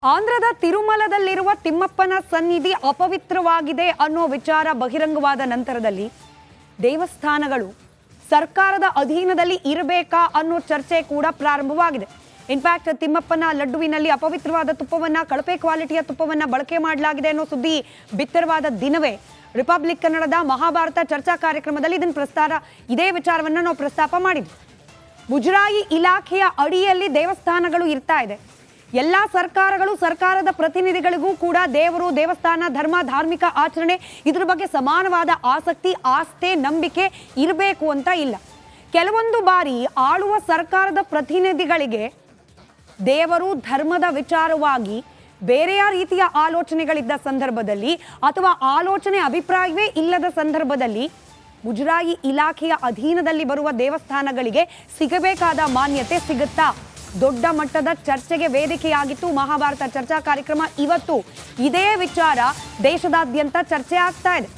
ಆಂಧ್ರದ ತಿರುಮಲದಲ್ಲಿರುವ ತಿಮ್ಮಪ್ಪನ ಸನ್ನಿಧಿ ಅಪವಿತ್ರವಾಗಿದೆ ಅನ್ನೋ ವಿಚಾರ ಬಹಿರಂಗವಾದ ನಂತರದಲ್ಲಿ ದೇವಸ್ಥಾನಗಳು ಸರ್ಕಾರದ ಅಧೀನದಲ್ಲಿ ಇರಬೇಕಾ ಅನ್ನೋ ಚರ್ಚೆ ಕೂಡ ಪ್ರಾರಂಭವಾಗಿದೆ. ಇನ್ಫ್ಯಾಕ್ಟ್ ತಿಮ್ಮಪ್ಪನ ಲಡ್ಡುವಿನಲ್ಲಿ ಅಪವಿತ್ರವಾದ ತುಪ್ಪವನ್ನ, ಕಳಪೆ ಕ್ವಾಲಿಟಿಯ ತುಪ್ಪವನ್ನ ಬಳಕೆ ಮಾಡಲಾಗಿದೆ ಅನ್ನೋ ಸುದ್ದಿ ಬಿತ್ತರವಾದ ದಿನವೇ ರಿಪಬ್ಲಿಕ್ ಕನ್ನಡದ ಮಹಾಭಾರತ ಚರ್ಚಾ ಕಾರ್ಯಕ್ರಮದಲ್ಲಿ ಇದೇ ವಿಚಾರವನ್ನು ನಾವು ಪ್ರಸ್ತಾಪ ಮಾಡಿದ್ವಿ. ಮುಜರಾಯಿ ಇಲಾಖೆಯ ಅಡಿಯಲ್ಲಿ ದೇವಸ್ಥಾನಗಳು ಇರ್ತಾ ಇದೆ. ಎಲ್ಲ ಸರ್ಕಾರಗಳು, ಸರ್ಕಾರದ ಪ್ರತಿನಿಧಿಗಳಿಗೂ ಕೂಡ ದೇವರು, ದೇವಸ್ಥಾನ, ಧರ್ಮ, ಧಾರ್ಮಿಕ ಆಚರಣೆ ಇದ್ರ ಬಗ್ಗೆ ಸಮಾನವಾದ ಆಸಕ್ತಿ, ಆಸ್ಥೆ, ನಂಬಿಕೆ ಇರಬೇಕು ಅಂತ ಇಲ್ಲ. ಕೆಲವೊಂದು ಬಾರಿ ಆಳುವ ಸರ್ಕಾರದ ಪ್ರತಿನಿಧಿಗಳಿಗೆ ದೇವರು, ಧರ್ಮದ ವಿಚಾರವಾಗಿ ಬೇರೆಯ ರೀತಿಯ ಆಲೋಚನೆಗಳಿದ್ದ ಸಂದರ್ಭದಲ್ಲಿ ಅಥವಾ ಆಲೋಚನೆ ಅಭಿಪ್ರಾಯವೇ ಇಲ್ಲದ ಸಂದರ್ಭದಲ್ಲಿ ಮುಜರಾಯಿ ಇಲಾಖೆಯ ಅಧೀನದಲ್ಲಿ ಬರುವ ದೇವಸ್ಥಾನಗಳಿಗೆ ಸಿಗಬೇಕಾದ ಮಾನ್ಯತೆ ಸಿಗುತ್ತಾ? ದೊಡ್ಡ ಮಟ್ಟದ ಚರ್ಚೆಗೆ ವೇದಿಕೆಯಾಗಿತ್ತು ಮಹಾಭಾರತ ಚರ್ಚಾ ಕಾರ್ಯಕ್ರಮ. ಇವತ್ತು ಇದೇ ವಿಚಾರ ದೇಶದಾದ್ಯಂತ ಚರ್ಚೆ ಆಗ್ತಾ ಇದೆ.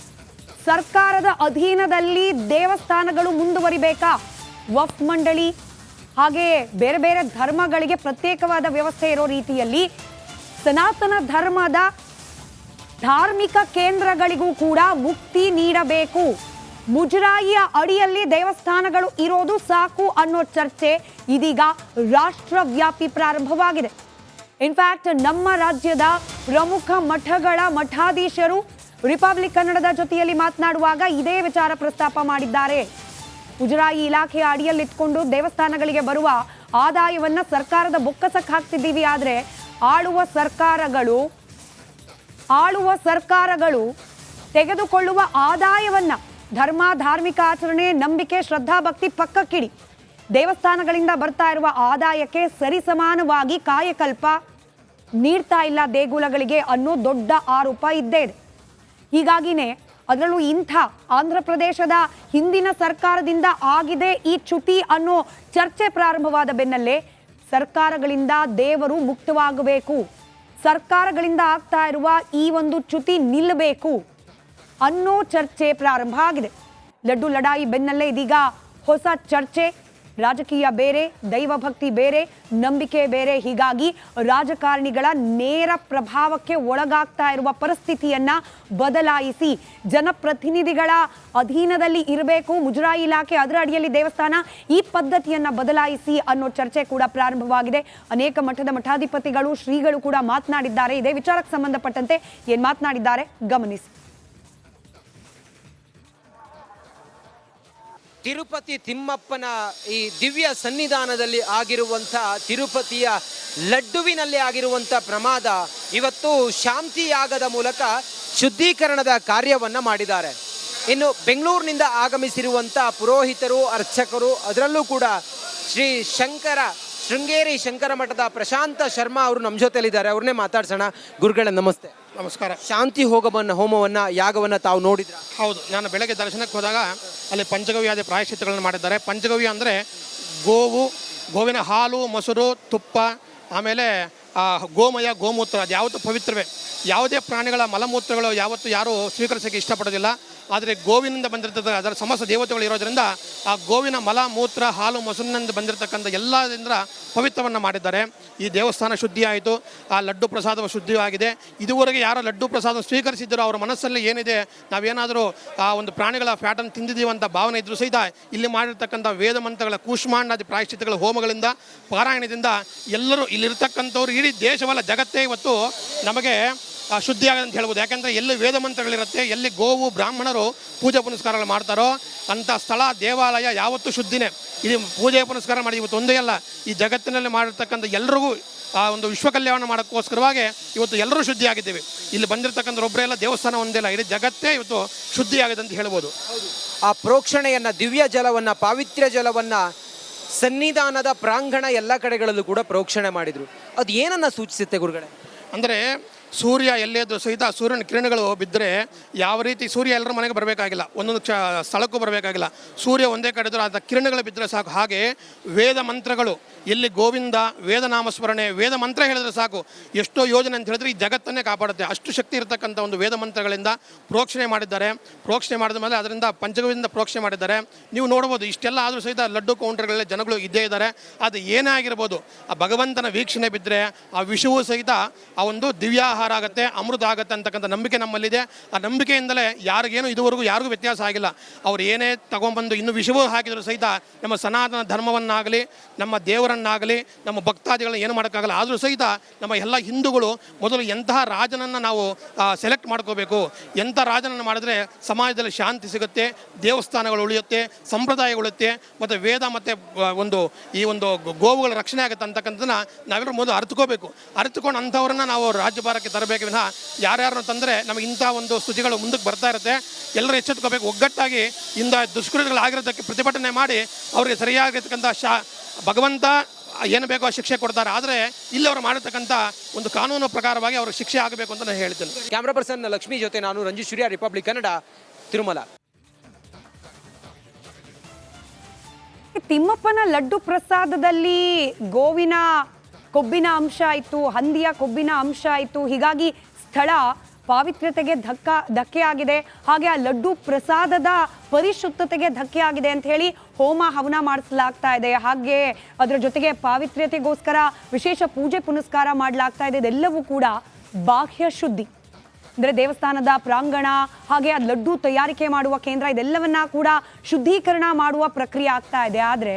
ಸರ್ಕಾರದ ಅಧೀನದಲ್ಲಿ ದೇವಸ್ಥಾನಗಳು ಮುಂದುವರಿಬೇಕಾ? ವಕ್ಫ್ ಮಂಡಳಿ ಹಾಗೆ ಬೇರೆ ಬೇರೆ ಧರ್ಮಗಳಿಗೆ ಪ್ರತ್ಯೇಕವಾದ ವ್ಯವಸ್ಥೆ ಇರೋ ರೀತಿಯಲ್ಲಿ ಸನಾತನ ಧರ್ಮದ ಧಾರ್ಮಿಕ ಕೇಂದ್ರಗಳಿಗೂ ಕೂಡ ಮುಕ್ತಿ ನೀಡಬೇಕು. ಮುಜರಾಯಿಯ ಅಡಿಯಲ್ಲಿ ದೇವಸ್ಥಾನಗಳು ಇರೋದು ಸಾಕು ಅನ್ನೋ ಚರ್ಚೆ ಇದೀಗ ರಾಷ್ಟ್ರವ್ಯಾಪಿ ಪ್ರಾರಂಭವಾಗಿದೆ. ಇನ್ಫ್ಯಾಕ್ಟ್ ನಮ್ಮ ರಾಜ್ಯದ ಪ್ರಮುಖ ಮಠಗಳ ಮಠಾಧೀಶರು ರಿಪಬ್ಲಿಕ್ ಕನ್ನಡದ ಜೊತೆಯಲ್ಲಿ ಮಾತನಾಡುವಾಗ ಇದೇ ವಿಚಾರ ಪ್ರಸ್ತಾಪ ಮಾಡಿದ್ದಾರೆ. ಮುಜರಾಯಿ ಇಲಾಖೆಯ ಅಡಿಯಲ್ಲಿ ಇಟ್ಕೊಂಡು ದೇವಸ್ಥಾನಗಳಿಗೆ ಬರುವ ಆದಾಯವನ್ನ ಸರ್ಕಾರದ ಬೊಕ್ಕಸಕ್ಕೆ ಹಾಕ್ತಿದ್ದೀವಿ. ಆದರೆ ಆಳುವ ಸರ್ಕಾರಗಳು ತೆಗೆದುಕೊಳ್ಳುವ ಆದಾಯವನ್ನ ಧರ್ಮ, ಧಾರ್ಮಿಕ ಆಚರಣೆ, ನಂಬಿಕೆ, ಶ್ರದ್ಧಾ, ಭಕ್ತಿ ಪಕ್ಕಕ್ಕಿಡಿ. ದೇವಸ್ಥಾನಗಳಿಂದ ಬರ್ತಾ ಇರುವ ಆದಾಯಕ್ಕೆ ಸರಿಸಮಾನವಾಗಿ ಕಾಯಕಲ್ಪ ನೀಡ್ತಾ ಇಲ್ಲ ದೇಗುಲಗಳಿಗೆ ಅನ್ನೋ ದೊಡ್ಡ ಆರೋಪ ಇದ್ದೇ ಇದೆ. ಹೀಗಾಗಿನೇ ಅದರಲ್ಲೂ ಇಂಥ ಆಂಧ್ರ ಪ್ರದೇಶದ ಹಿಂದಿನ ಸರ್ಕಾರದಿಂದ ಆಗಿದೆ ಈ ಚ್ಯುತಿ ಅನ್ನೋ ಚರ್ಚೆ ಪ್ರಾರಂಭವಾದ ಬೆನ್ನಲ್ಲೇ ಸರ್ಕಾರಗಳಿಂದ ದೇವರು ಮುಕ್ತವಾಗಬೇಕು, ಸರ್ಕಾರಗಳಿಂದ ಆಗ್ತಾ ಇರುವ ಈ ಒಂದು ಚ್ಯುತಿ ನಿಲ್ಲಬೇಕು ಅನ್ನೋ ಚರ್ಚೆ ಪ್ರಾರಂಭ ಆಗಿದೆ. ಲಡ್ಡು ಲಡಾಯಿ ಬೆನ್ನಲ್ಲೇ ಇದೀಗ ಹೊಸ ಚರ್ಚೆ. ರಾಜಕೀಯ ಬೇರೆ, ದೈವಭಕ್ತಿ ಬೇರೆ, ನಂಬಿಕೆ ಬೇರೆ. ಹೀಗಾಗಿ ರಾಜಕಾರಣಿಗಳ ನೇರ ಪ್ರಭಾವಕ್ಕೆ ಒಳಗಾಗ್ತಾ ಇರುವ ಪರಿಸ್ಥಿತಿಯನ್ನ ಬದಲಾಯಿಸಿ ಜನಪ್ರತಿನಿಧಿಗಳ ಅಧೀನದಲ್ಲಿ ಇರಬೇಕು, ಮುಜರಾಯಿ ಇಲಾಖೆ ಅದರ ಅಡಿಯಲ್ಲಿ ದೇವಸ್ಥಾನ, ಈ ಪದ್ಧತಿಯನ್ನ ಬದಲಾಯಿಸಿ ಅನ್ನೋ ಚರ್ಚೆ ಕೂಡ ಪ್ರಾರಂಭವಾಗಿದೆ. ಅನೇಕ ಮಠದ ಮಠಾಧಿಪತಿಗಳು, ಶ್ರೀಗಳು ಕೂಡ ಮಾತನಾಡಿದ್ದಾರೆ. ಇದೇ ವಿಚಾರಕ್ಕೆ ಸಂಬಂಧಪಟ್ಟಂತೆ ಏನ್ ಮಾತನಾಡಿದ್ದಾರೆ ಗಮನಿಸಿ. ತಿರುಪತಿ ತಿಮ್ಮಪ್ಪನ ಈ ದಿವ್ಯ ಸನ್ನಿಧಾನದಲ್ಲಿ ಆಗಿರುವಂಥ ತಿರುಪತಿಯ ಲಡ್ಡುವಿನಲ್ಲಿ ಆಗಿರುವಂಥ ಪ್ರಮಾದ ಇವತ್ತು ಶಾಂತಿಯಾಗದ ಮೂಲಕ ಶುದ್ಧೀಕರಣದ ಕಾರ್ಯವನ್ನು ಮಾಡಿದ್ದಾರೆ. ಇನ್ನು ಬೆಂಗಳೂರಿನಿಂದ ಆಗಮಿಸಿರುವಂಥ ಪುರೋಹಿತರು, ಅರ್ಚಕರು, ಅದರಲ್ಲೂ ಕೂಡ ಶ್ರೀ ಶೃಂಗೇರಿ ಶಂಕರ ಮಠದ ಪ್ರಶಾಂತ ಶರ್ಮಾ ಅವರು ನಮ್ಮ ಜೊತೆಲಿದ್ದಾರೆ. ಅವ್ರನ್ನೇ ಮಾತಾಡ್ಸೋಣ. ಗುರುಗಳೇ ನಮಸ್ತೆ. ನಮಸ್ಕಾರ. ಶಾಂತಿ ಹೋಮವನ್ನು ಯಾಗವನ್ನು ತಾವು ನೋಡಿದ್ರ? ಹೌದು, ನಾನು ಬೆಳಗ್ಗೆ ದರ್ಶನಕ್ಕೆ ಹೋದಾಗ ಅಲ್ಲಿ ಪಂಚಗವ್ಯಾದಿ ಪ್ರಾಯಶ್ಚಿತ್ತಗಳನ್ನು ಮಾಡಿದ್ದಾರೆ. ಪಂಚಗವ್ಯ ಅಂದರೆ ಗೋವು, ಗೋವಿನ ಹಾಲು, ಮೊಸರು, ತುಪ್ಪ, ಆಮೇಲೆ ಗೋಮಯ, ಗೋಮೂತ್ರ, ಅದು ಯಾವತ್ತೂ ಪವಿತ್ರವೇ. ಯಾವುದೇ ಪ್ರಾಣಿಗಳ ಮಲಮೂತ್ರಗಳು ಯಾವತ್ತೂ ಯಾರೂ ಸ್ವೀಕರಿಸೋಕ್ಕೆ ಇಷ್ಟಪಡೋದಿಲ್ಲ. ಆದರೆ ಗೋವಿನಿಂದ ಬಂದಿರ್ತಕ್ಕಂಥ ಅದರ ಸಮಸ್ತ ದೇವತೆಗಳು ಇರೋದರಿಂದ ಆ ಗೋವಿನ ಮಲ, ಮೂತ್ರ, ಹಾಲು, ಮೊಸರಿನಿಂದ ಬಂದಿರತಕ್ಕಂಥ ಎಲ್ಲದಿಂದ ಪವಿತ್ರವನ್ನು ಮಾಡಿದ್ದಾರೆ. ಈ ದೇವಸ್ಥಾನ ಶುದ್ಧಿ ಆಯಿತು, ಆ ಲಡ್ಡು ಪ್ರಸಾದವು ಶುದ್ಧಿಯಾಗಿದೆ. ಇದುವರೆಗೆ ಯಾರೋ ಲಡ್ಡು ಪ್ರಸಾದ ಸ್ವೀಕರಿಸಿದ್ದರೋ ಅವರ ಮನಸ್ಸಲ್ಲಿ ಏನಿದೆ, ನಾವೇನಾದರೂ ಆ ಒಂದು ಪ್ರಾಣಿಗಳ ಫ್ಯಾಟನ್ನು ತಿಂದಿದ್ದೀವಂಥ ಭಾವನೆ ಇದ್ರೂ ಸಹಿತ ಇಲ್ಲಿ ಮಾಡಿರ್ತಕ್ಕಂಥ ವೇದ ಮಂತ್ರಗಳ ಕೂಷ್ಮಾಂಡಾದಿ ಪ್ರಾಯಶ್ಚಿತ್ತಗಳ ಹೋಮಗಳಿಂದ, ಪಾರಾಯಣದಿಂದ ಎಲ್ಲರೂ ಇಲ್ಲಿರ್ತಕ್ಕಂಥವ್ರು, ಇಡೀ ದೇಶವಲ್ಲ ಜಗತ್ತೇ ಇವತ್ತು ನಮಗೆ ಶುದ್ಧಿಯಾಗದೆ ಅಂತ ಹೇಳ್ಬೋದು. ಯಾಕೆಂದರೆ ಎಲ್ಲಿ ವೇದ ಮಂತ್ರಗಳಿರುತ್ತೆ, ಎಲ್ಲಿ ಗೋವು ಬ್ರಾಹ್ಮಣರು ಪೂಜೆ ಪುನಸ್ಕಾರಗಳು ಮಾಡ್ತಾರೋ ಅಂಥ ಸ್ಥಳ, ದೇವಾಲಯ ಯಾವತ್ತೂ ಶುದ್ಧಿನೇ. ಇದು ಪೂಜೆ ಪುನಸ್ಕಾರ ಮಾಡಿ ಇವತ್ತು ಒಂದೇ ಅಲ್ಲ, ಈ ಜಗತ್ತಿನಲ್ಲಿ ಮಾಡಿರ್ತಕ್ಕಂಥ ಎಲ್ರಿಗೂ ಆ ಒಂದು ವಿಶ್ವ ಕಲ್ಯಾಣ ಮಾಡೋಕ್ಕೋಸ್ಕರವಾಗಿ ಇವತ್ತು ಎಲ್ಲರೂ ಶುದ್ಧಿಯಾಗಿದ್ದೇವೆ. ಇಲ್ಲಿ ಬಂದಿರತಕ್ಕಂಥ ಒಬ್ಬರೆಲ್ಲ ದೇವಸ್ಥಾನ ಒಂದೇ ಅಲ್ಲ, ಇಡೀ ಜಗತ್ತೇ ಇವತ್ತು ಶುದ್ಧಿಯಾಗಿದೆ ಅಂತ ಹೇಳ್ಬೋದು. ಆ ಪ್ರೋಕ್ಷಣೆಯನ್ನು, ದಿವ್ಯ ಜಲವನ್ನು, ಪಾವಿತ್ರ್ಯ ಜಲವನ್ನು ಸನ್ನಿಧಾನದ ಪ್ರಾಂಗಣ ಎಲ್ಲ ಕಡೆಗಳಲ್ಲೂ ಕೂಡ ಪ್ರೋಕ್ಷಣೆ ಮಾಡಿದರು. ಅದು ಏನನ್ನು ಸೂಚಿಸುತ್ತೆ ಗುರುಗಳೇ? ಅಂದರೆ ಸೂರ್ಯ ಎಲ್ಲೇದು ಸಹಿತ ಸೂರ್ಯನ ಕಿರಣಗಳು ಬಿದ್ದರೆ ಯಾವ ರೀತಿ ಸೂರ್ಯ ಎಲ್ಲರ ಮನೆಗೆ ಬರಬೇಕಾಗಿಲ್ಲ, ಒಂದೊಂದು ಸ್ಥಳಕ್ಕೂ ಬರಬೇಕಾಗಿಲ್ಲ, ಸೂರ್ಯ ಒಂದೇ ಕಡೆ ಇದ್ದರೆ ಆ ಕಿರಣಗಳು ಬಿದ್ದರೆ ಸಾಕು. ಹಾಗೆ ವೇದ ಮಂತ್ರಗಳು ಎಲ್ಲಿ ಗೋವಿಂದ ವೇದನಾಮ ಸ್ಮರಣೆ ವೇದ ಮಂತ್ರ ಹೇಳಿದ್ರೆ ಸಾಕು, ಎಷ್ಟೋ ಯೋಜನೆ ಅಂತ ಹೇಳಿದ್ರೆ ಈ ಜಗತ್ತನ್ನೇ ಕಾಪಾಡುತ್ತೆ. ಅಷ್ಟು ಶಕ್ತಿ ಇರತಕ್ಕಂಥ ಒಂದು ವೇದ ಮಂತ್ರಗಳಿಂದ ಪ್ರೋಕ್ಷಣೆ ಮಾಡಿದ್ದಾರೆ. ಪ್ರೋಕ್ಷಣೆ ಮಾಡಿದ ಮೇಲೆ ಅದರಿಂದ ಪಂಚಗವ್ಯದಿಂದ ಪ್ರೋಕ್ಷಣೆ ಮಾಡಿದ್ದಾರೆ. ನೀವು ನೋಡ್ಬೋದು ಇಷ್ಟೆಲ್ಲ ಆದರೂ ಸಹಿತ ಲಡ್ಡು ಕೌಂಟರ್ಗಳಲ್ಲಿ ಜನಗಳು ಇದ್ದೇ ಇದ್ದಾರೆ. ಅದು ಏನೇ ಆಗಿರ್ಬೋದು, ಆ ಭಗವಂತನ ವೀಕ್ಷಣೆ ಬಿದ್ದರೆ ಆ ವಿಷವೂ ಸಹಿತ ಆ ಒಂದು ದಿವ್ಯಾಹಾರ ಆಗುತ್ತೆ, ಅಮೃತ ಆಗುತ್ತೆ ಅಂತಕ್ಕಂಥ ನಂಬಿಕೆ ನಮ್ಮಲ್ಲಿದೆ. ಆ ನಂಬಿಕೆಯಿಂದಲೇ ಯಾರಿಗೇನು ಇದುವರೆಗೂ ಯಾರಿಗೂ ವ್ಯತ್ಯಾಸ ಆಗಿಲ್ಲ. ಅವ್ರು ಏನೇ ತಗೊಂಡ್ಬಂದು ಇನ್ನು ವಿಷವೂ ಹಾಕಿದ್ರು ಸಹಿತ ನಮ್ಮ ಸನಾತನ ಧರ್ಮವನ್ನಾಗಲಿ ನಮ್ಮ ದೇವರನ್ನಾಗಲಿ ನಮ್ಮ ಭಕ್ತಾದಿಗಳನ್ನ ಏನು ಮಾಡೋಕ್ಕಾಗಲ್ಲ. ಆದರೂ ಸಹಿತ ನಮ್ಮ ಎಲ್ಲ ಹಿಂದೂಗಳು ಮೊದಲು ಎಂತಹ ರಾಜನನ್ನು ನಾವು ಸೆಲೆಕ್ಟ್ ಮಾಡ್ಕೋಬೇಕು, ಎಂಥ ರಾಜನನ್ನು ಮಾಡಿದ್ರೆ ಸಮಾಜದಲ್ಲಿ ಶಾಂತಿ ಸಿಗುತ್ತೆ, ದೇವಸ್ಥಾನಗಳು ಉಳಿಯುತ್ತೆ, ಸಂಪ್ರದಾಯ ಉಳಿಯುತ್ತೆ, ಮತ್ತು ವೇದ ಮತ್ತು ಈ ಒಂದು ಗೋವುಗಳ ರಕ್ಷಣೆ ಆಗುತ್ತೆ ಅಂತಕ್ಕಂಥದ್ದನ್ನ ನಾವೆಲ್ಲರೂ ಮೊದಲು ಅರ್ಥಕೋಬೇಕು. ಅರ್ಥಕೊಂಡು ಅಂಥವ್ರನ್ನ ನಾವು ರಾಜ್ಯಭಾರಕ್ಕೆ ತರಬೇಕು ವಿನಃ ಯಾರ್ಯಾರನ್ನ ತಂದರೆ ನಮಗೆ ಇಂಥ ಒಂದು ಸ್ಥಿತಿಗಳು ಮುಂದಕ್ಕೆ ಬರ್ತಾ ಇರುತ್ತೆ. ಎಲ್ಲರೂ ಎಚ್ಚೆತ್ಕೋಬೇಕು. ಒಗ್ಗಟ್ಟಾಗಿ ಇಂಥ ದುಷ್ಕೃತ್ಯಗಳಾಗಿರೋದಕ್ಕೆ ಪ್ರತಿಭಟನೆ ಮಾಡಿ ಅವರಿಗೆ ಸರಿಯಾಗಿರ್ತಕ್ಕಂಥ ಭಗವಂತ ಏನು ಬೇಕೋ ಶಿಕ್ಷೆ ಕೊಡ್ತಾರೆ. ಆದರೆ ಇಲ್ಲಿ ಅವರು ಮಾಡಿರ್ತಕ್ಕಂಥ ಒಂದು ಕಾನೂನು ಪ್ರಕಾರವಾಗಿ ಅವ್ರಿಗೆ ಶಿಕ್ಷೆ ಆಗಬೇಕು ಅಂತ ನಾನು ಹೇಳ್ತೇನೆ. ಕ್ಯಾಮ್ರಾ ಪರ್ಸನ್ ಲಕ್ಷ್ಮಿ ಜೊತೆ ನಾನು ರಂಜಿತ್ ಸೂರ್ಯ, ರಿಪಬ್ಲಿಕ್ ಕನ್ನಡ, ತಿರುಮಲ. ತಿಮ್ಮಪ್ಪನ ಲಡ್ಡು ಪ್ರಸಾದದಲ್ಲಿ ಗೋವಿನ ಕೊಬ್ಬಿನ ಅಂಶ ಆಯಿತು, ಹಂದಿಯ ಕೊಬ್ಬಿನ ಅಂಶ ಆಯಿತು. ಹೀಗಾಗಿ ಸ್ಥಳ ಪಾವಿತ್ರ್ಯತೆಗೆ ಧಕ್ಕೆ ಆಗಿದೆ. ಹಾಗೆ ಆ ಲಡ್ಡು ಪ್ರಸಾದದ ಪರಿಶುದ್ಧತೆಗೆ ಧಕ್ಕೆ ಆಗಿದೆ ಅಂತ ಹೇಳಿ ಹೋಮ ಹವನ ಮಾಡಿಸಲಾಗ್ತಾ ಇದೆ. ಹಾಗೆ ಅದರ ಜೊತೆಗೆ ಪಾವಿತ್ರ್ಯತೆಗೋಸ್ಕರ ವಿಶೇಷ ಪೂಜೆ ಪುನಸ್ಕಾರ ಮಾಡಲಾಗ್ತಾ ಇದೆ. ಇದೆಲ್ಲವೂ ಕೂಡ ಬಾಹ್ಯ ಶುದ್ಧಿ, ಅಂದರೆ ದೇವಸ್ಥಾನದ ಪ್ರಾಂಗಣ ಹಾಗೆ ಆ ಲಡ್ಡು ತಯಾರಿಕೆ ಮಾಡುವ ಕೇಂದ್ರ, ಇದೆಲ್ಲವನ್ನ ಕೂಡ ಶುದ್ಧೀಕರಣ ಮಾಡುವ ಪ್ರಕ್ರಿಯೆ ಆಗ್ತಾ ಇದೆ. ಆದರೆ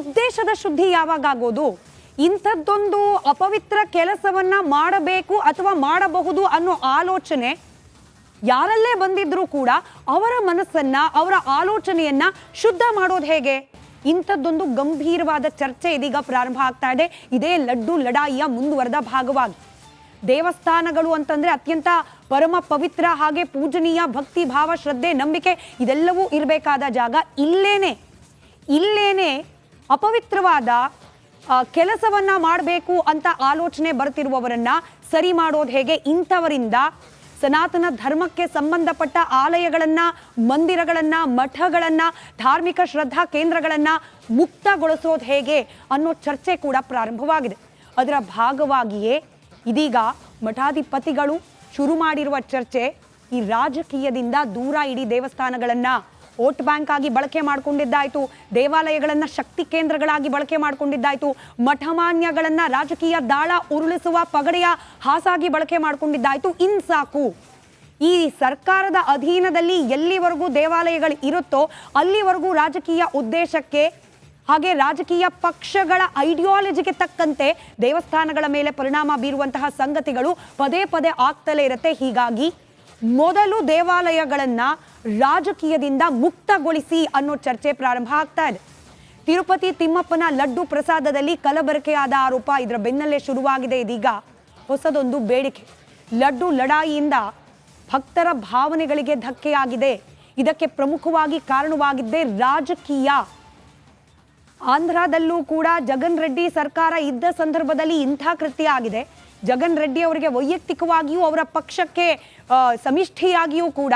ಉದ್ದೇಶದ ಶುದ್ಧಿ ಯಾವಾಗ ಆಗೋದು? ಇಂಥದ್ದೊಂದು ಅಪವಿತ್ರ ಕೆಲಸವನ್ನ ಮಾಡಬೇಕು ಅಥವಾ ಮಾಡಬಹುದು ಅನ್ನೋ ಆಲೋಚನೆ ಯಾರಲ್ಲೇ ಬಂದಿದ್ರೂ ಕೂಡ ಅವರ ಮನಸ್ಸನ್ನ ಅವರ ಆಲೋಚನೆಯನ್ನ ಶುದ್ಧ ಮಾಡೋದು ಹೇಗೆ? ಇಂಥದ್ದೊಂದು ಗಂಭೀರವಾದ ಚರ್ಚೆ ಇದೀಗ ಪ್ರಾರಂಭ ಆಗ್ತಾ ಇದೆ. ಇದೇ ಲಡ್ಡು ಲಡಾಯಿಯ ಮುಂದುವರೆದ ಭಾಗವಾಗಿ ದೇವಸ್ಥಾನಗಳು ಅಂತಂದ್ರೆ ಅತ್ಯಂತ ಪರಮ ಪವಿತ್ರ ಹಾಗೆ ಪೂಜನೀಯ, ಭಕ್ತಿ ಭಾವ ಶ್ರದ್ಧೆ ನಂಬಿಕೆ ಇದೆಲ್ಲವೂ ಇರಬೇಕಾದ ಜಾಗ. ಇಲ್ಲೇನೆ ಅಪವಿತ್ರವಾದ ಕೆಲಸವನ್ನ ಮಾಡಬೇಕು ಅಂತ ಆಲೋಚನೆ ಬರ್ತಿರುವವರನ್ನ ಸರಿ ಮಾಡೋದು ಹೇಗೆ? ಇಂಥವರಿಂದ ಸನಾತನ ಧರ್ಮಕ್ಕೆ ಸಂಬಂಧಪಟ್ಟ ಆಲಯಗಳನ್ನ, ಮಂದಿರಗಳನ್ನ, ಮಠಗಳನ್ನ, ಧಾರ್ಮಿಕ ಶ್ರದ್ಧಾ ಕೇಂದ್ರಗಳನ್ನ ಮುಕ್ತಗೊಳಿಸೋದು ಹೇಗೆ ಅನ್ನೋ ಚರ್ಚೆ ಕೂಡ ಪ್ರಾರಂಭವಾಗಿದೆ. ಅದರ ಭಾಗವಾಗಿಯೇ ಇದೀಗ ಮಠಾಧಿಪತಿಗಳು ಶುರು ಮಾಡಿರುವ ಚರ್ಚೆ ಈ ರಾಜಕೀಯದಿಂದ ದೂರ ಇಡೀ ದೇವಸ್ಥಾನಗಳನ್ನ ವೋಟ್ ಬ್ಯಾಂಕ್ ಆಗಿ ಬಳಕೆ ಮಾಡಿಕೊಂಡಿದ್ದಾಯ್ತು, ದೇವಾಲಯಗಳನ್ನ ಶಕ್ತಿ ಕೇಂದ್ರಗಳಾಗಿ ಬಳಕೆ ಮಾಡಿಕೊಂಡಿದ್ದಾಯ್ತು, ಮಠಮಾನ್ಯಗಳನ್ನ ರಾಜಕೀಯ ದಾಳ ಉರುಳಿಸುವ ಪಗಡೆಯ ಹಾಸಾಗಿ ಬಳಕೆ ಮಾಡಿಕೊಂಡಿದ್ದಾಯ್ತು. ಇನ್ಸಾಕು. ಈ ಸರ್ಕಾರದ ಅಧೀನದಲ್ಲಿ ಎಲ್ಲಿವರೆಗೂ ದೇವಾಲಯಗಳು ಇರುತ್ತೋ ಅಲ್ಲಿವರೆಗೂ ರಾಜಕೀಯ ಉದ್ದೇಶಕ್ಕೆ ಹಾಗೆ ರಾಜಕೀಯ ಪಕ್ಷಗಳ ಐಡಿಯಾಲಜಿಗೆ ತಕ್ಕಂತೆ ದೇವಸ್ಥಾನಗಳ ಮೇಲೆ ಪರಿಣಾಮ ಬೀರುವಂತಹ ಸಂಗತಿಗಳು ಪದೇ ಪದೇ ಆಗ್ತಲೇ ಇರುತ್ತೆ. ಹೀಗಾಗಿ ಮೊದಲು ದೇವಾಲಯಗಳನ್ನ ರಾಜಕೀಯದಿಂದ ಮುಕ್ತಗೊಳಿಸಿ ಅನ್ನೋ ಚರ್ಚೆ ಪ್ರಾರಂಭ ಆಗ್ತಾ ಇದೆ. ತಿರುಪತಿ ತಿಮ್ಮಪ್ಪನ ಲಡ್ಡು ಪ್ರಸಾದದಲ್ಲಿ ಕಲಬೆರಕೆಯಾದ ಆರೋಪ, ಇದರ ಬೆನ್ನಲ್ಲೇ ಶುರುವಾಗಿದೆ ಇದೀಗ ಹೊಸದೊಂದು ಬೇಡಿಕೆ. ಲಡ್ಡು ಲಡಾಯಿಯಿಂದ ಭಕ್ತರ ಭಾವನೆಗಳಿಗೆ ಧಕ್ಕೆಯಾಗಿದೆ. ಇದಕ್ಕೆ ಪ್ರಮುಖವಾಗಿ ಕಾರಣವಾಗಿದ್ದೇ ರಾಜಕೀಯ. ಆಂಧ್ರದಲ್ಲೂ ಕೂಡ ಜಗನ್ ರೆಡ್ಡಿ ಸರ್ಕಾರ ಇದ್ದ ಸಂದರ್ಭದಲ್ಲಿ ಇಂಥ ಕೃತ್ಯ ಆಗಿದೆ. ಜಗನ್ ರೆಡ್ಡಿ ಅವರಿಗೆ ವೈಯಕ್ತಿಕವಾಗಿಯೂ ಅವರ ಪಕ್ಷಕ್ಕೆ ಸಮಿಷ್ಠಿಯಾಗಿಯೂ ಕೂಡ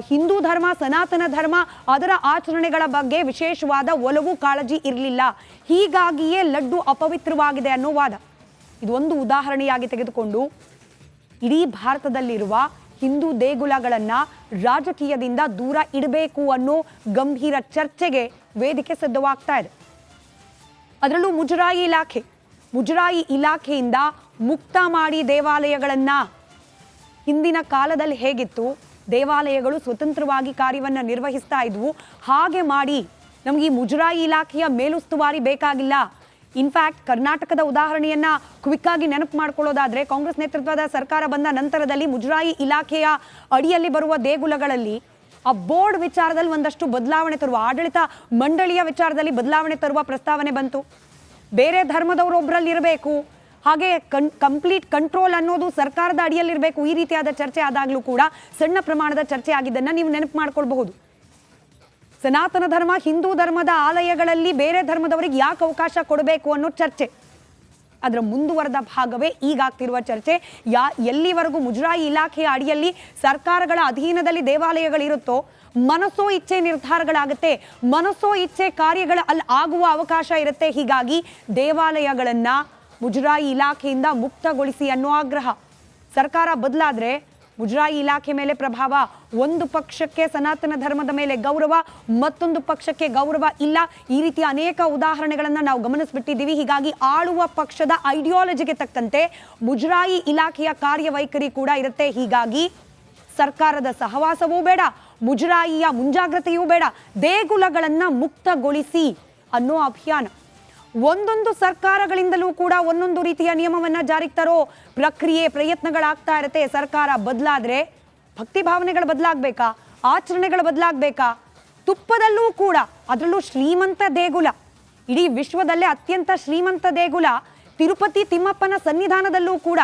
ಹಿಂದೂ ಧರ್ಮ, ಸನಾತನ ಧರ್ಮ, ಅದರ ಆಚರಣೆಗಳ ಬಗ್ಗೆ ವಿಶೇಷವಾದ ಒಲವು ಕಾಳಜಿ ಇರಲಿಲ್ಲ. ಹೀಗಾಗಿಯೇ ಲಡ್ಡು ಅಪವಿತ್ರವಾಗಿದೆ ಅನ್ನೋ ವಾದ. ಇದೊಂದು ಉದಾಹರಣೆಯಾಗಿ ತೆಗೆದುಕೊಂಡು ಇಡೀ ಭಾರತದಲ್ಲಿರುವ ಹಿಂದೂ ದೇಗುಲಗಳನ್ನು ರಾಜಕೀಯದಿಂದ ದೂರ ಇಡಬೇಕು ಅನ್ನೋ ಗಂಭೀರ ಚರ್ಚೆಗೆ ವೇದಿಕೆ ಸಿದ್ಧವಾಗ್ತಾ ಇದೆ. ಅದರಲ್ಲೂ ಮುಜರಾಯಿ ಇಲಾಖೆಯಿಂದ ಮುಕ್ತ ಮಾಡಿ ದೇವಾಲಯಗಳನ್ನ. ಹಿಂದಿನ ಕಾಲದಲ್ಲಿ ಹೇಗಿತ್ತು, ದೇವಾಲಯಗಳು ಸ್ವತಂತ್ರವಾಗಿ ಕಾರ್ಯವನ್ನು ನಿರ್ವಹಿಸ್ತಾ ಇದ್ವು, ಹಾಗೆ ಮಾಡಿ ನಮಗೆ ಈ ಮುಜರಾಯಿ ಇಲಾಖೆಯ ಮೇಲುಸ್ತುವಾರಿ ಬೇಕಾಗಿಲ್ಲ. ಇನ್ಫ್ಯಾಕ್ಟ್ ಕರ್ನಾಟಕದ ಉದಾಹರಣೆಯನ್ನ ಕ್ವಿಕ್ ಆಗಿ ನೆನಪು ಮಾಡ್ಕೊಳ್ಳೋದಾದ್ರೆ, ಕಾಂಗ್ರೆಸ್ ನೇತೃತ್ವದ ಸರ್ಕಾರ ಬಂದ ನಂತರದಲ್ಲಿ ಮುಜರಾಯಿ ಇಲಾಖೆಯ ಅಡಿಯಲ್ಲಿ ಬರುವ ದೇಗುಲಗಳಲ್ಲಿ ಆ ಬೋರ್ಡ್ ವಿಚಾರದಲ್ಲಿ ಒಂದಷ್ಟು ಬದಲಾವಣೆ ತರುವ, ಆಡಳಿತ ಮಂಡಳಿಯ ವಿಚಾರದಲ್ಲಿ ಬದಲಾವಣೆ ತರುವ ಪ್ರಸ್ತಾವನೆ ಬಂತು. ಬೇರೆ ಧರ್ಮದವರೊಬ್ಬರಲ್ಲಿ ಇರಬೇಕು, ಹಾಗೆ ಕಂಪ್ಲೀಟ್ ಕಂಟ್ರೋಲ್ ಅನ್ನೋದು ಸರ್ಕಾರದ ಅಡಿಯಲ್ಲಿರಬೇಕು. ಈ ರೀತಿಯಾದ ಚರ್ಚೆ ಆದಾಗಲೂ ಕೂಡ ಸಣ್ಣ ಪ್ರಮಾಣದ ಚರ್ಚೆ ಆಗಿದ್ದನ್ನು ನೀವು ನೆನಪು ಮಾಡ್ಕೊಳ್ಬಹುದು. ಸನಾತನ ಧರ್ಮ, ಹಿಂದೂ ಧರ್ಮದ ಆಲಯಗಳಲ್ಲಿ ಬೇರೆ ಧರ್ಮದವರಿಗೆ ಯಾಕೆ ಅವಕಾಶ ಕೊಡಬೇಕು ಅನ್ನೋ ಚರ್ಚೆ. ಅದರ ಮುಂದುವರೆದ ಭಾಗವೇ ಈಗಾಗ್ತಿರುವ ಚರ್ಚೆ. ಎಲ್ಲಿವರೆಗೂ ಮುಜರಾಯಿ ಇಲಾಖೆಯ ಅಡಿಯಲ್ಲಿ ಸರ್ಕಾರಗಳ ಅಧೀನದಲ್ಲಿ ದೇವಾಲಯಗಳಿರುತ್ತೋ ಮನಸೋ ಇಚ್ಛೆ ನಿರ್ಧಾರಗಳಾಗುತ್ತೆ, ಮನಸೋ ಇಚ್ಛೆ ಕಾರ್ಯಗಳ ಅಲ್ಲಿ ಆಗುವ ಅವಕಾಶ ಇರುತ್ತೆ. ಹೀಗಾಗಿ ದೇವಾಲಯಗಳನ್ನ ಮುಜರಾಯಿ ಇಲಾಖೆಯಿಂದ ಮುಕ್ತಗೊಳಿಸಿ ಅನ್ನೋ ಆಗ್ರಹ. ಸರ್ಕಾರ ಬದಲಾದ್ರೆ ಮುಜರಾಯಿ ಇಲಾಖೆ ಮೇಲೆ ಪ್ರಭಾವ, ಒಂದು ಪಕ್ಷಕ್ಕೆ ಸನಾತನ ಧರ್ಮದ ಮೇಲೆ ಗೌರವ, ಮತ್ತೊಂದು ಪಕ್ಷಕ್ಕೆ ಗೌರವ ಇಲ್ಲ. ಈ ರೀತಿಯ ಅನೇಕ ಉದಾಹರಣೆಗಳನ್ನು ನಾವು ಗಮನಿಸ್ಬಿಟ್ಟಿದ್ದೀವಿ. ಹೀಗಾಗಿ ಆಳುವ ಪಕ್ಷದ ಐಡಿಯಾಲಜಿಗೆ ತಕ್ಕಂತೆ ಮುಜರಾಯಿ ಇಲಾಖೆಯ ಕಾರ್ಯವೈಖರಿ ಕೂಡ ಇರುತ್ತೆ. ಹೀಗಾಗಿ ಸರ್ಕಾರದ ಸಹವಾಸವೂ ಬೇಡ, ಮುಜರಾಯಿಯ ಮುಂಜಾಗ್ರತೆಯೂ ಬೇಡ, ದೇಗುಲಗಳನ್ನ ಮುಕ್ತಗೊಳಿಸಿ ಅನ್ನೋ ಅಭಿಯಾನ. ಒಂದೊಂದು ಸರ್ಕಾರಗಳಿಂದಲೂ ಕೂಡ ಒಂದೊಂದು ರೀತಿಯ ನಿಯಮವನ್ನ ಜಾರಿಗೆ ತರೋ ಪ್ರಯತ್ನಗಳಾಗ್ತಾ ಇರುತ್ತೆ. ಸರ್ಕಾರ ಬದಲಾದ್ರೆ ಭಕ್ತಿ ಭಾವನೆಗಳು ಬದಲಾಗಬೇಕಾ, ಆಚರಣೆಗಳು ಬದಲಾಗಬೇಕಾ? ತುಪ್ಪದಲ್ಲೂ ಕೂಡ, ಅದರಲ್ಲೂ ಶ್ರೀಮಂತ ದೇಗುಲ, ಇಡೀ ವಿಶ್ವದಲ್ಲೇ ಅತ್ಯಂತ ಶ್ರೀಮಂತ ದೇಗುಲ ತಿರುಪತಿ ತಿಮ್ಮಪ್ಪನ ಸನ್ನಿಧಾನದಲ್ಲೂ ಕೂಡ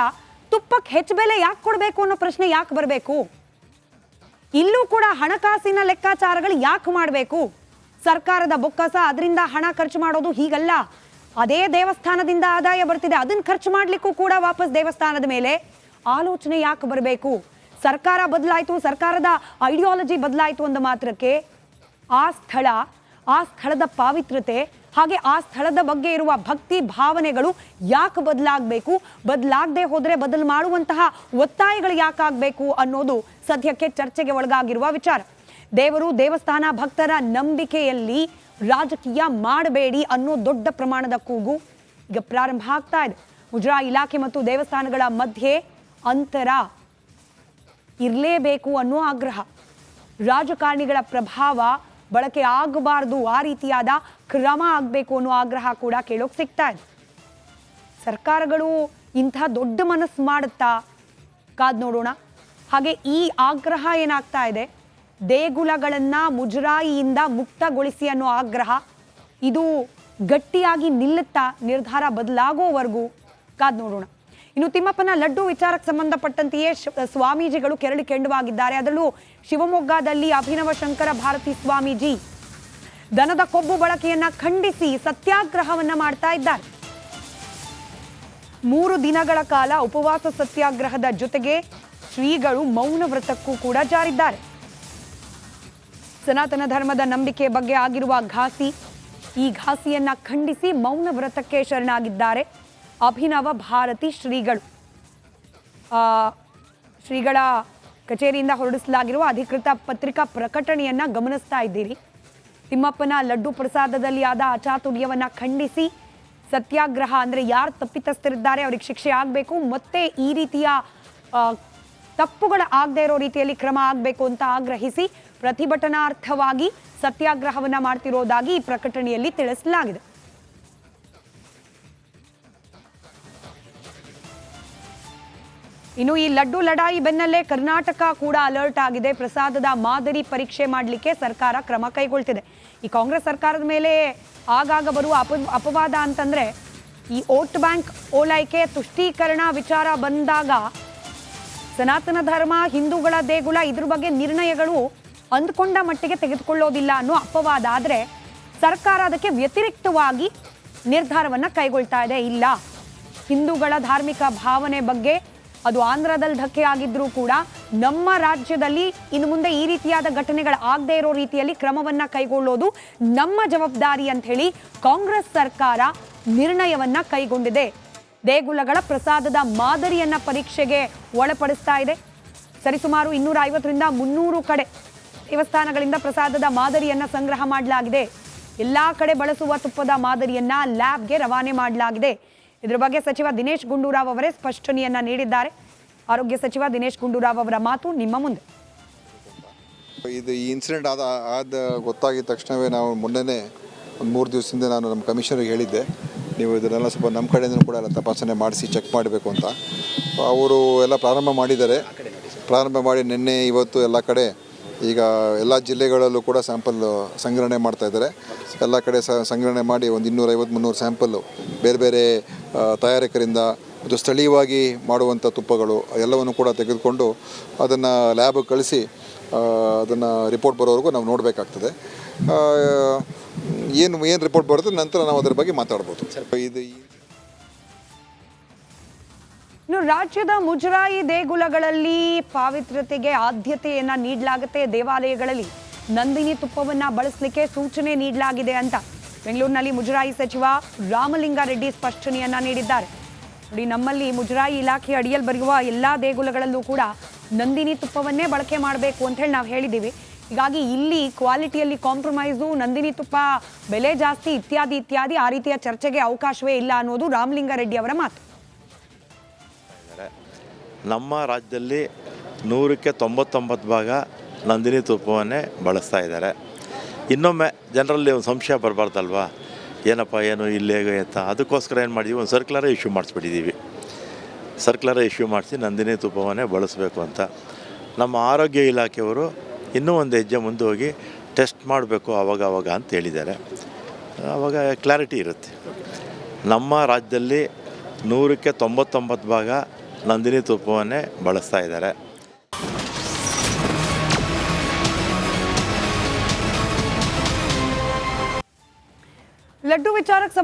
ತುಪ್ಪಕ್ಕೆ ಹೆಚ್ಚು ಬೆಲೆ ಯಾಕೆ ಕೊಡಬೇಕು ಅನ್ನೋ ಪ್ರಶ್ನೆ ಯಾಕೆ ಬರಬೇಕು? ಇಲ್ಲೂ ಕೂಡ ಹಣಕಾಸಿನ ಲೆಕ್ಕಾಚಾರಗಳು ಯಾಕೆ ಮಾಡಬೇಕು? ಸರ್ಕಾರದ ಬೊಕ್ಕಸ, ಅದರಿಂದ ಹಣ ಖರ್ಚು ಮಾಡೋದು ಹೀಗಲ್ಲ. ಅದೇ ದೇವಸ್ಥಾನದಿಂದ ಆದಾಯ ಬರ್ತಿದೆ, ಅದನ್ನು ಖರ್ಚು ಮಾಡಲಿಕ್ಕೂ ಕೂಡ ವಾಪಸ್ ದೇವಸ್ಥಾನದ ಮೇಲೆ ಆಲೋಚನೆ ಯಾಕೆ ಬರಬೇಕು? ಸರ್ಕಾರ ಬದಲಾಯಿತು, ಸರ್ಕಾರದ ಐಡಿಯಾಲಜಿ ಬದಲಾಯಿತು ಅಂದ ಮಾತ್ರಕ್ಕೆ ಆ ಸ್ಥಳದ ಪಾವಿತ್ರ್ಯತೆ, ಹಾಗೆ ಆ ಸ್ಥಳದ ಬಗ್ಗೆ ಇರುವ ಭಕ್ತಿ ಭಾವನೆಗಳು ಯಾಕೆ ಬದಲಾಗಬೇಕು? ಬದಲಾಗದೆ ಹೋದರೆ ಬದಲು ಮಾಡುವಂತಹ ಒತ್ತಾಯಗಳು ಯಾಕಾಗಬೇಕು ಅನ್ನೋದು ಸದ್ಯಕ್ಕೆ ಚರ್ಚೆಗೆ ಒಳಗಾಗಿರುವ ವಿಚಾರ. ದೇವರು, ದೇವಸ್ಥಾನ, ಭಕ್ತರ ನಂಬಿಕೆಯಲ್ಲಿ ರಾಜಕೀಯ ಮಾಡಬೇಡಿ ಅನ್ನೋ ದೊಡ್ಡ ಪ್ರಮಾಣದ ಕೂಗು ಈಗ ಪ್ರಾರಂಭ ಆಗ್ತಾ ಇದೆ. ಮುಜರಾಯಿ ಇಲಾಖೆ ಮತ್ತು ದೇವಸ್ಥಾನಗಳ ಮಧ್ಯೆ ಅಂತರ ಇರಲೇಬೇಕು ಅನ್ನೋ ಆಗ್ರಹ, ರಾಜಕಾರಣಿಗಳ ಪ್ರಭಾವ ಬಳಕೆ ಆಗಬಾರ್ದು, ಆ ರೀತಿಯಾದ ಕ್ರಮ ಆಗಬೇಕು ಅನ್ನೋ ಆಗ್ರಹ ಕೂಡ ಕೇಳೋಕೆ ಸಿಗ್ತಾ ಇದೆ. ಸರ್ಕಾರಗಳು ಇಂಥ ದೊಡ್ಡ ಮನಸ್ಸು ಮಾಡುತ್ತಾ? ಕಾದ್ ನೋಡೋಣ. ಹಾಗೆ ಈ ಆಗ್ರಹ ಏನಾಗ್ತಾ ಇದೆ, ದೇಗುಲಗಳನ್ನ ಮುಜರಾಯಿಯಿಂದ ಮುಕ್ತಗೊಳಿಸಿ ಅನ್ನೋ ಆಗ್ರಹ, ಇದು ಗಟ್ಟಿಯಾಗಿ ನಿಲ್ಲುತ್ತಾ? ನಿರ್ಧಾರ ಬದಲಾಗೋವರೆಗೂ ಕಾದ್ ನೋಡೋಣ. ಇನ್ನು ತಿಮ್ಮಪ್ಪನ ಲಡ್ಡು ವಿಚಾರಕ್ಕೆ ಸಂಬಂಧಪಟ್ಟಂತೆಯೇ ಸ್ವಾಮೀಜಿಗಳು ಕೆರಳಿ ಕೆಂಡವಾಗಿದ್ದಾರೆ. ಅದರಲ್ಲೂ ಶಿವಮೊಗ್ಗದಲ್ಲಿ ಅಭಿನವ ಶಂಕರ ಭಾರತಿ ಸ್ವಾಮೀಜಿ ದನದ ಕೊಬ್ಬು ಬಳಕೆಯನ್ನ ಖಂಡಿಸಿ ಸತ್ಯಾಗ್ರಹವನ್ನ ಮಾಡ್ತಾ ಇದ್ದಾರೆ. 3 ದಿನಗಳ ಕಾಲ ಉಪವಾಸ ಸತ್ಯಾಗ್ರಹದ ಜೊತೆಗೆ ಶ್ರೀಗಳು ಮೌನ ವ್ರತಕ್ಕೂ ಕೂಡ ಜಾರಿದ್ದಾರೆ. ಸನಾತನ ಧರ್ಮದ ನಂಬಿಕೆ ಬಗ್ಗೆ ಆಗಿರುವ ಈ ಘಾಸಿಯನ್ನ ಖಂಡಿಸಿ ಮೌನ ವ್ರತಕ್ಕೆ ಶರಣಾಗಿದ್ದಾರೆ ಅಭಿನವ ಭಾರತಿ ಶ್ರೀಗಳು. ಶ್ರೀಗಳ ಕಚೇರಿಯಿಂದ ಹೊರಡಿಸಲಾಗಿರುವ ಅಧಿಕೃತ ಪತ್ರಿಕಾ ಪ್ರಕಟಣೆಯನ್ನ ಗಮನಿಸ್ತಾ ಇದ್ದೀರಿ. ತಿಮ್ಮಪ್ಪನ ಲಡ್ಡು ಪ್ರಸಾದದಲ್ಲಿ ಆದ ಅಚಾತುರ್ಯವನ್ನ ಖಂಡಿಸಿ ಸತ್ಯಾಗ್ರಹ, ಅಂದರೆ ಯಾರು ತಪ್ಪಿತಸ್ಥರಿದ್ದಾರೆ ಅವರಿಗೆ ಶಿಕ್ಷೆ ಆಗಬೇಕು, ಮತ್ತೆ ಈ ರೀತಿಯ ತಪ್ಪುಗಳ ಆಗದೆ ಇರೋ ರೀತಿಯಲ್ಲಿ ಕ್ರಮ ಆಗಬೇಕು ಅಂತ ಆಗ್ರಹಿಸಿ ಪ್ರತಿಭಟನಾರ್ಥವಾಗಿ ಸತ್ಯಾಗ್ರಹವನ್ನ ಮಾಡ್ತಿರೋದಾಗಿ ಈ ಪ್ರಕಟಣೆಯಲ್ಲಿ ತಿಳಿಸಲಾಗಿದೆ. ಇನ್ನು ಈ ಲಡ್ಡು ಲಡಾಯಿ ಬೆನ್ನಲ್ಲೇ ಕರ್ನಾಟಕ ಕೂಡ ಅಲರ್ಟ್ ಆಗಿದೆ. ಪ್ರಸಾದದ ಮಾದರಿ ಪರೀಕ್ಷೆ ಮಾಡಲಿಕ್ಕೆ ಸರ್ಕಾರ ಕ್ರಮ ಕೈಗೊಳ್ತಿದೆ. ಈ ಕಾಂಗ್ರೆಸ್ ಸರ್ಕಾರದ ಮೇಲೆ ಆಗಾಗ ಬರುವ ಅಪವಾದ ಅಂತಂದ್ರೆ, ಈ ವೋಟ್ ಬ್ಯಾಂಕ್ ಓಲೈಕೆ ತುಷ್ಟೀಕರಣ ವಿಚಾರ ಬಂದಾಗ ಸನಾತನ ಧರ್ಮ, ಹಿಂದೂಗಳ ದೇಗುಲ, ಇದ್ರ ಬಗ್ಗೆ ನಿರ್ಣಯಗಳು ಅಂದ್ಕೊಂಡ ಮಟ್ಟಿಗೆ ತೆಗೆದುಕೊಳ್ಳೋದಿಲ್ಲ ಅನ್ನೋ ಅಪವಾದ. ಆದರೆ ಸರ್ಕಾರ ಅದಕ್ಕೆ ವ್ಯತಿರಿಕ್ತವಾಗಿ ನಿರ್ಧಾರವನ್ನು ಕೈಗೊಳ್ತಾ ಇದೆ. ಇಲ್ಲ, ಹಿಂದೂಗಳ ಧಾರ್ಮಿಕ ಭಾವನೆ ಬಗ್ಗೆ ಅದು ಆಂಧ್ರದಲ್ಲಿ ಧಕ್ಕೆ ಆಗಿದ್ರೂ ಕೂಡ ನಮ್ಮ ರಾಜ್ಯದಲ್ಲಿ ಇನ್ನು ಮುಂದೆ ಈ ರೀತಿಯಾದ ಘಟನೆಗಳು ಆಗದೆ ಇರೋ ರೀತಿಯಲ್ಲಿ ಕ್ರಮವನ್ನ ಕೈಗೊಳ್ಳೋದು ನಮ್ಮ ಜವಾಬ್ದಾರಿ ಅಂತ ಹೇಳಿ ಕಾಂಗ್ರೆಸ್ ಸರ್ಕಾರ ನಿರ್ಣಯವನ್ನ ಕೈಗೊಂಡಿದೆ. ದೇಗುಲಗಳ ಪ್ರಸಾದದ ಮಾದರಿಯನ್ನ ಪರೀಕ್ಷೆಗೆ ಒಳಪಡಿಸ್ತಾ ಇದೆ. ಸರಿಸುಮಾರು 250ರಿಂದ 300 ಕಡೆ ದೇವಸ್ಥಾನಗಳಿಂದ ಪ್ರಸಾದದ ಮಾದರಿಯನ್ನ ಸಂಗ್ರಹ ಮಾಡಲಾಗಿದೆ. ಎಲ್ಲಾ ಕಡೆ ಬಳಸುವ ತುಪ್ಪದ ಮಾದರಿಯನ್ನ ಲ್ಯಾಬ್ಗೆ ರವಾನೆ ಮಾಡಲಾಗಿದೆ. ಇದರ ಬಗ್ಗೆ ಸಚಿವ ದಿನೇಶ್ ಗುಂಡೂರಾವ್ ಅವರೇ ಸ್ಪಷ್ಟನೆಯನ್ನ ನೀಡಿದ್ದಾರೆ. ಆರೋಗ್ಯ ಸಚಿವ ದಿನೇಶ್ ಗುಂಡೂರಾವ್ ಅವರ ಮಾತು ನಿಮ್ಮ ಮುಂದೆ. ಈ ಇನ್ಸಿಡೆಂಟ್ ಆದ ಗೊತ್ತಾಗಿದ ತಕ್ಷಣವೇ ನಾವು ಮೊನ್ನೆನೇ ಒಂದು 3 ದಿವಸದಿಂದ ನಾನು ನಮ್ಮ ಕಮಿಷನರ್ಗೆ ಹೇಳಿದ್ದೆ, ನೀವು ಇದನ್ನೆಲ್ಲ ಸ್ವಲ್ಪ ನಮ್ಮ ಕಡೆಯಿಂದ ಕೂಡ ಎಲ್ಲ ತಪಾಸಣೆ ಮಾಡಿಸಿ ಚೆಕ್ ಮಾಡಬೇಕು ಅಂತ. ಅವರು ಎಲ್ಲ ಪ್ರಾರಂಭ ಮಾಡಿದ್ದಾರೆ. ಪ್ರಾರಂಭ ಮಾಡಿ ನಿನ್ನೆ ಇವತ್ತು ಎಲ್ಲ ಕಡೆ ಈಗ ಎಲ್ಲ ಜಿಲ್ಲೆಗಳಲ್ಲೂ ಕೂಡ ಸ್ಯಾಂಪಲ್ ಸಂಗ್ರಹಣೆ ಮಾಡ್ತಾಯಿದ್ದಾರೆ. ಎಲ್ಲ ಕಡೆ ಸಂಗ್ರಹಣೆ ಮಾಡಿ ಒಂದು 250-300 ಸ್ಯಾಂಪಲ್ಲು ಬೇರೆ ಬೇರೆ ತಯಾರಕರಿಂದ ಮತ್ತು ಸ್ಥಳೀಯವಾಗಿ ಮಾಡುವಂಥ ತುಪ್ಪಗಳು ಎಲ್ಲವನ್ನು ಕೂಡ ತೆಗೆದುಕೊಂಡು ಅದನ್ನು ಲ್ಯಾಬ್ಗೆ ಕಳಿಸಿ ಅದನ್ನು ರಿಪೋರ್ಟ್ ಬರೋವರೆಗೂ ನಾವು ನೋಡಬೇಕಾಗ್ತದೆ. ಏನು ರಿಪೋರ್ಟ್ ಬರುತ್ತೆ ನಂತರ ನಾವು ಅದರ ಬಗ್ಗೆ ಮಾತಾಡ್ಬೋದು. ಇನ್ನು ರಾಜ್ಯದ ಮುಜರಾಯಿ ದೇಗುಲಗಳಲ್ಲಿ ಪಾವಿತ್ರ್ಯತೆಗೆ ಆದ್ಯತೆಯನ್ನ ನೀಡಲಾಗುತ್ತೆ. ದೇವಾಲಯಗಳಲ್ಲಿ ನಂದಿನಿ ತುಪ್ಪವನ್ನ ಬಳಸಲಿಕ್ಕೆ ಸೂಚನೆ ನೀಡಲಾಗಿದೆ ಅಂತ ಬೆಂಗಳೂರಿನಲ್ಲಿ ಮುಜರಾಯಿ ಸಚಿವ ರಾಮಲಿಂಗಾರೆಡ್ಡಿ ಸ್ಪಷ್ಟನೆಯನ್ನ ನೀಡಿದ್ದಾರೆ. ನೋಡಿ, ನಮ್ಮಲ್ಲಿ ಮುಜರಾಯಿ ಇಲಾಖೆ ಅಡಿಯಲ್ಲಿ ಬರುವ ಎಲ್ಲ ದೇಗುಲಗಳಲ್ಲೂ ಕೂಡ ನಂದಿನಿ ತುಪ್ಪವನ್ನೇ ಬಳಕೆ ಮಾಡಬೇಕು ಅಂತ ಹೇಳಿ ನಾವು ಹೇಳಿದ್ದೀವಿ. ಹೀಗಾಗಿ ಇಲ್ಲಿ ಕ್ವಾಲಿಟಿಯಲ್ಲಿ ಕಾಂಪ್ರಮೈಸು, ನಂದಿನಿ ತುಪ್ಪ ಬೆಲೆ ಜಾಸ್ತಿ ಇತ್ಯಾದಿ ಆ ರೀತಿಯ ಚರ್ಚೆಗೆ ಅವಕಾಶವೇ ಇಲ್ಲ ಅನ್ನೋದು ರಾಮಲಿಂಗಾರೆಡ್ಡಿ ಅವರ ಮಾತು. ನಮ್ಮ ರಾಜ್ಯದಲ್ಲಿ 100ಕ್ಕೆ 99 ಭಾಗ ನಂದಿನಿ ತುಪ್ಪವನ್ನೇ ಬಳಸ್ತಾ ಇದ್ದಾರೆ. ಇನ್ನೊಮ್ಮೆ ಜನರಲ್ಲಿ ಒಂದು ಸಂಶಯ ಬರಬಾರ್ದಲ್ವಾ, ಏನಪ್ಪ ಏನು ಇಲ್ಲೇ ಅಂತ. ಅದಕ್ಕೋಸ್ಕರ ಏನು ಮಾಡಿದ್ದೀವಿ, ಒಂದು ಸರ್ಕ್ಯುಲರೇ ಇಶ್ಯೂ ಮಾಡಿಸ್ಬಿಟ್ಟಿದ್ದೀವಿ. ಸರ್ಕ್ಯುಲರೇ ಇಶ್ಯೂ ಮಾಡಿಸಿ ನಂದಿನಿ ತುಪ್ಪವನ್ನೇ ಬಳಸಬೇಕು ಅಂತ. ನಮ್ಮ ಆರೋಗ್ಯ ಇಲಾಖೆಯವರು ಇನ್ನೂ ಒಂದು ಹೆಜ್ಜೆ ಮುಂದೆ ಹೋಗಿ ಟೆಸ್ಟ್ ಮಾಡಬೇಕು ಆವಾಗ ಅಂತ ಹೇಳಿದ್ದಾರೆ. ಆವಾಗ ಕ್ಲಾರಿಟಿ ಇರುತ್ತೆ. ನಮ್ಮ ರಾಜ್ಯದಲ್ಲಿ 100ಕ್ಕೆ 99 ಭಾಗ ನಂದಿನಿ ತುಪ್ಪವನ್ನೇ ಬಳಸ್ತಾ ಇದ್ದಾರೆ. ಲಡ್ಡು ವಿಚಾರಕ್ಕೆ